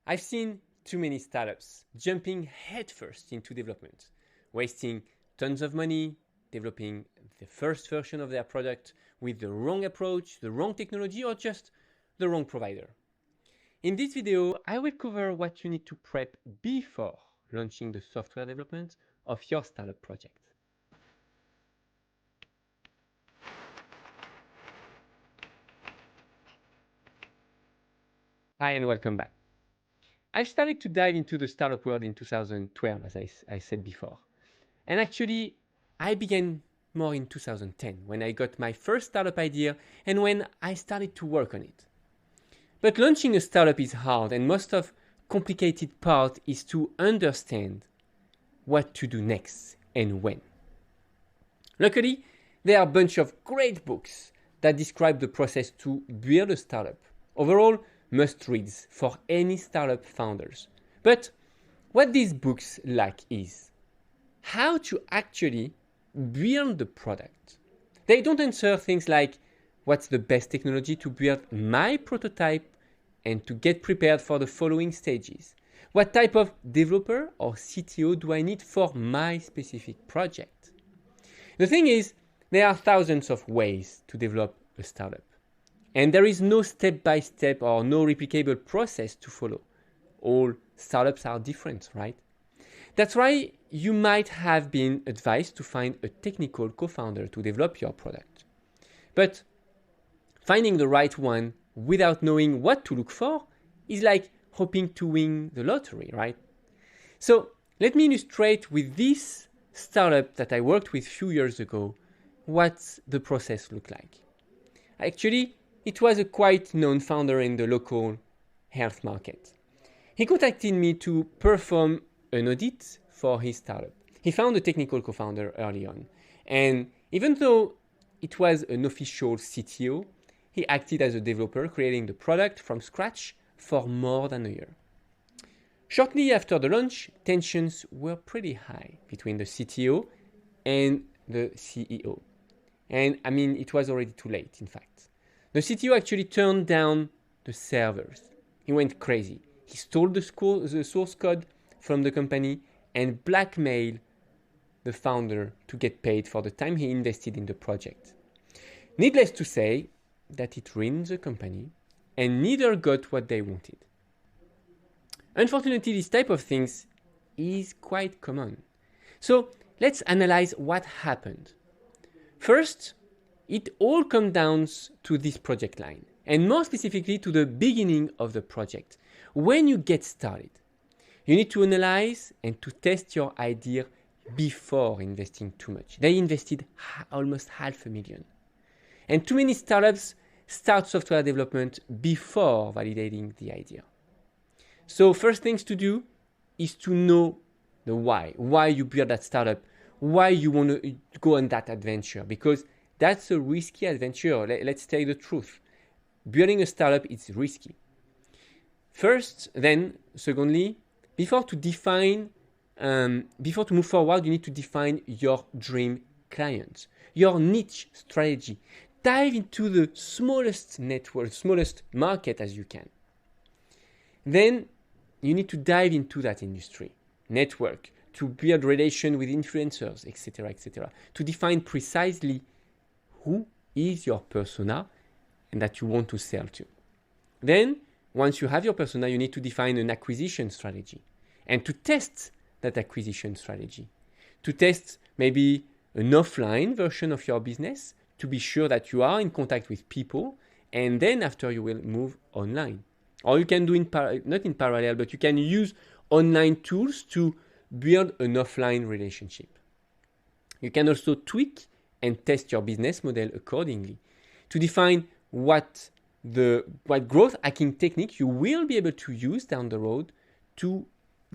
I've seen too many startups jumping headfirst into development, wasting tons of money, developing the first version of their product with the wrong approach, the wrong technology, or just the wrong provider. In this video, I will cover what you need to prep before launching the software development of your startup project. Hi and welcome back. I started to dive into the startup world in 2012, as I said before. And actually, I began more in 2010, when I got my first startup idea and when I started to work on it. But launching a startup is hard, and most of complicated part is to understand what to do next and when. Luckily, there are a bunch of great books that describe the process to build a startup. Overall, must-reads for any startup founders. But what these books lack is how to actually build the product. They don't answer things like what's the best technology to build my prototype and to get prepared for the following stages. What type of developer or CTO do I need for my specific project? The thing is, there are thousands of ways to develop a startup. And there is no step-by-step or no replicable process to follow. All startups are different, right? That's why you might have been advised to find a technical co-founder to develop your product. But finding the right one without knowing what to look for is like hoping to win the lottery, right? So let me illustrate with this startup that I worked with a few years ago what the process looked like. Actually, it was a quite known founder in the local health market. He contacted me to perform an audit for his startup. He found a technical co-founder early on. And even though it was an official CTO, he acted as a developer, creating the product from scratch for more than a year. Shortly after the launch, tensions were pretty high between the CTO and the CEO. And I mean, it was already too late, in fact. The CTO actually turned down the servers. He went crazy. He stole the source code from the company and blackmailed the founder to get paid for the time he invested in the project. Needless to say that it ruined the company and neither got what they wanted. Unfortunately, this type of things is quite common. So let's analyze what happened. First, it all comes down to this project line, and more specifically to the beginning of the project. When you get started, you need to analyze and to test your idea before investing too much. They invested almost $500,000. And too many startups start software development before validating the idea. So first things to do is to know the why you build that startup, why you want to go on that adventure, because that's a risky adventure. Let's tell you the truth. Building a startup is risky. First, then, secondly, before to move forward, you need to define your dream client, your niche strategy. Dive into the smallest network, smallest market as you can. Then you need to dive into that industry, network, to build relation with influencers, etc., to define precisely who is your persona and that you want to sell to. Then, once you have your persona, you need to define an acquisition strategy and to test that acquisition strategy. To test maybe an offline version of your business to be sure that you are in contact with people, and then after you will move online. Or you can do not in parallel, but you can use online tools to build an offline relationship. You can also tweak and test your business model accordingly to define what growth hacking technique you will be able to use down the road to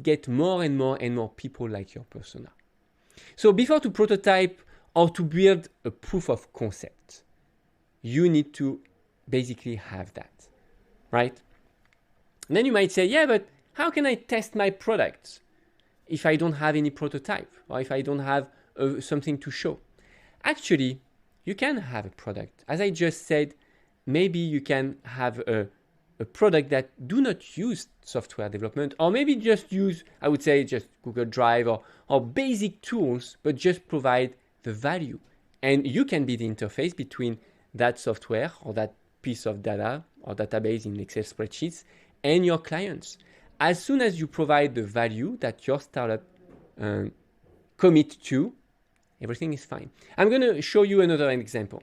get more and more people like your persona. So before to prototype or to build a proof of concept, you need to basically have that, right? And then you might say, yeah, but how can I test my product if I don't have any prototype or if I don't have something to show? Actually, you can have a product. As I just said, maybe you can have a a product that do not use software development, or maybe just use, I would say, just Google Drive or basic tools, but just provide the value. And you can be the interface between that software or that piece of data or database in Excel spreadsheets and your clients. As soon as you provide the value that your startup commit to, everything is fine. I'm going to show you another example.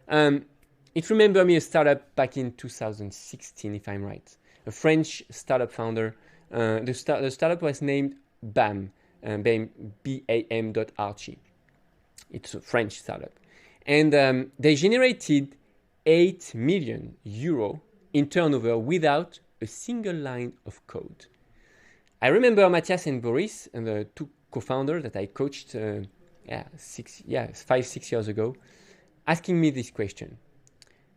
It remember me a startup back in 2016, if I'm right. A French startup founder. The startup was named BAM, BAM.Archie. It's a French startup. And they generated 8 million euro in turnover without a single line of code. I remember Matthias and Boris, and the two co-founders that I coached 5-6 years ago, asking me this question.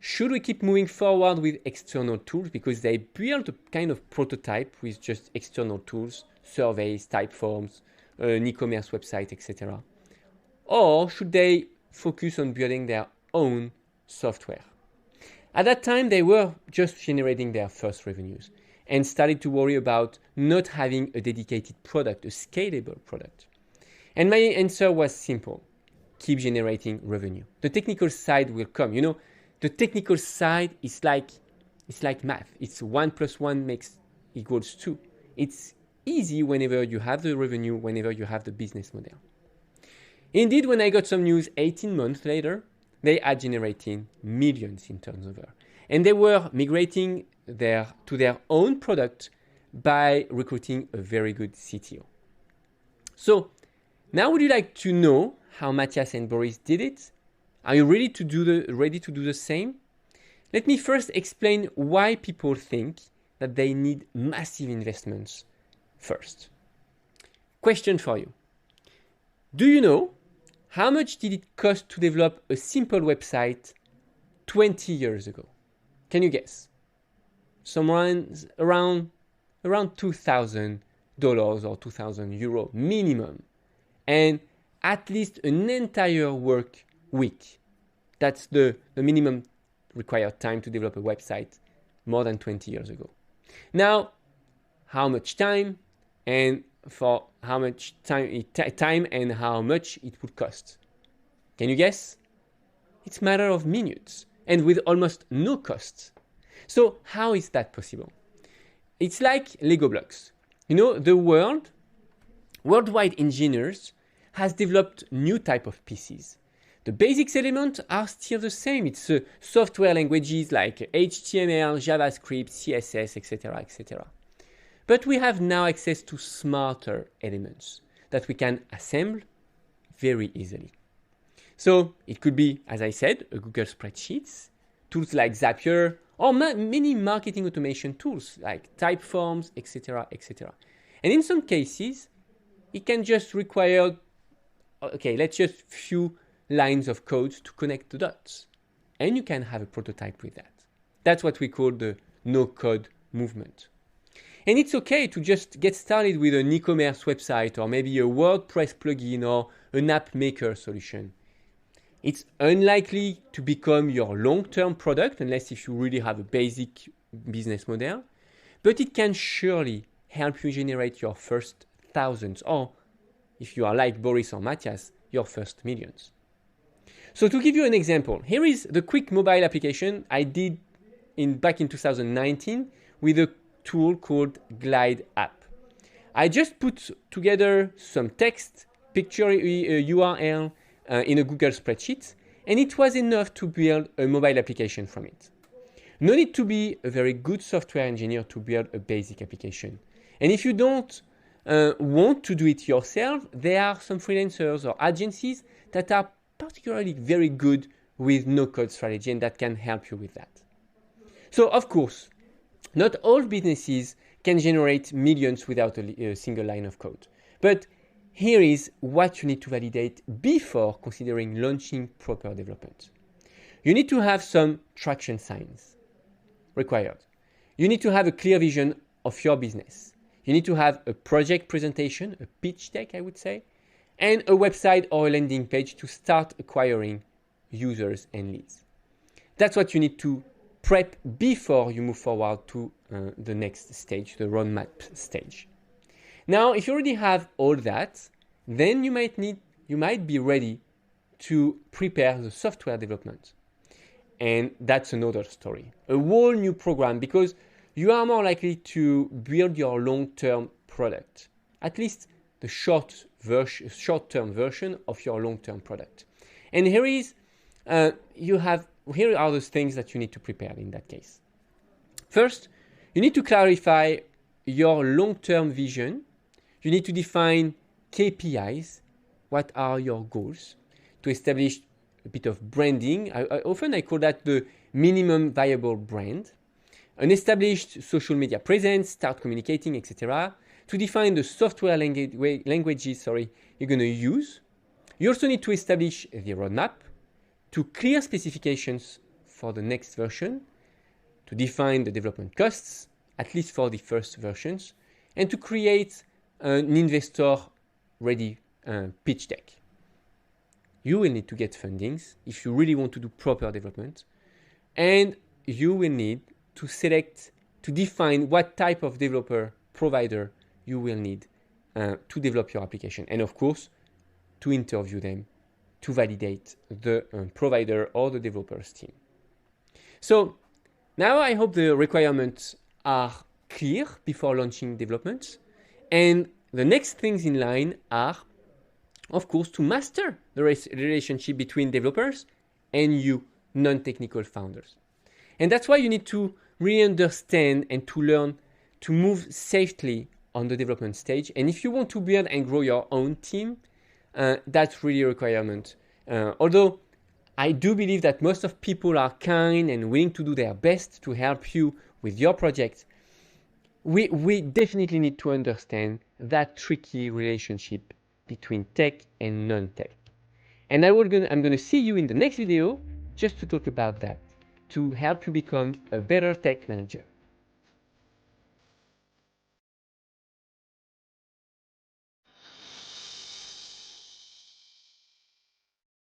Should we keep moving forward with external tools because they built a kind of prototype with just external tools, surveys, type forms, an e-commerce website, etc.? Or should they focus on building their own software? At that time, they were just generating their first revenues and started to worry about not having a dedicated product, a scalable product. And my answer was simple. Keep generating revenue. The technical side will come. You know, the technical side is like math. It's 1 + 1 = 2. It's easy whenever you have the revenue, whenever you have the business model. Indeed, when I got some news 18 months later, they are generating millions in turnover. And they were migrating to their own product by recruiting a very good CTO. So now would you like to know how Matthias and Boris did it? Are you ready to do the same? Let me first explain why people think that they need massive investments first. Question for you. Do you know how much did it cost to develop a simple website 20 years ago? Can you guess? Somewhere around $2,000 or €2,000 minimum. And at least an entire work week. That's the minimum required time to develop a website more than 20 years ago. Now, how much time and for how much time and how much it would cost? Can you guess? It's a matter of minutes and with almost no cost. So how is that possible? It's like Lego blocks. You know, the worldwide engineers has developed new type of pieces. The basic elements are still the same. It's software languages like HTML, JavaScript, CSS, etc., etc. But we have now access to smarter elements that we can assemble very easily. So it could be, as I said, a Google Spreadsheets, tools like Zapier, or many marketing automation tools like Typeforms, etc., etc. And in some cases, it can just require, let's just few lines of code to connect the dots. And you can have a prototype with that. That's what we call the no-code movement. And it's okay to just get started with an e-commerce website or maybe a WordPress plugin or an app maker solution. It's unlikely to become your long-term product unless if you really have a basic business model, but it can surely help you generate your first thousands or, if you are like Boris or Matthias, your first millions. So to give you an example, here is the quick mobile application I did back in 2019 with a tool called Glide app. I just put together some text, picture, URL in a Google spreadsheet, and it was enough to build a mobile application from it. No need to be a very good software engineer to build a basic application. And if you don't want to do it yourself, there are some freelancers or agencies that are particularly very good with no-code strategy and that can help you with that. So, of course, not all businesses can generate millions without a single line of code. But here is what you need to validate before considering launching proper development. You need to have some traction signs required. You need to have a clear vision of your business. You need to have a project presentation, a pitch deck, I would say, and a website or a landing page to start acquiring users and leads. That's what you need to prep before you move forward to the next stage, the roadmap stage. Now, if you already have all that, then you might be ready to prepare the software development. And that's another story, a whole new program, because you are more likely to build your long-term product, at least the short-term version of your long-term product. And here are the things that you need to prepare in that case. First, you need to clarify your long-term vision. You need to define KPIs. What are your goals? To establish a bit of branding. Often I call that the minimum viable brand. An established social media presence, start communicating, etc. To define the software languages you're going to use. You also need to establish the roadmap, to clear specifications for the next version, to define the development costs, at least for the first versions, and to create an investor-ready pitch deck. You will need to get fundings if you really want to do proper development, and you will need to define what type of developer provider you will need to develop your application, and of course, to interview them to validate the provider or the developer's team. So now I hope the requirements are clear before launching development, and the next things in line are, of course, to master the relationship between developers and you, non-technical founders. And that's why you need to really understand and to learn to move safely on the development stage. And if you want to build and grow your own team, that's really a requirement. Although I do believe that most of people are kind and willing to do their best to help you with your project, we definitely need to understand that tricky relationship between tech and non-tech. And I'm going to see you in the next video just to talk about that, to help you become a better tech manager.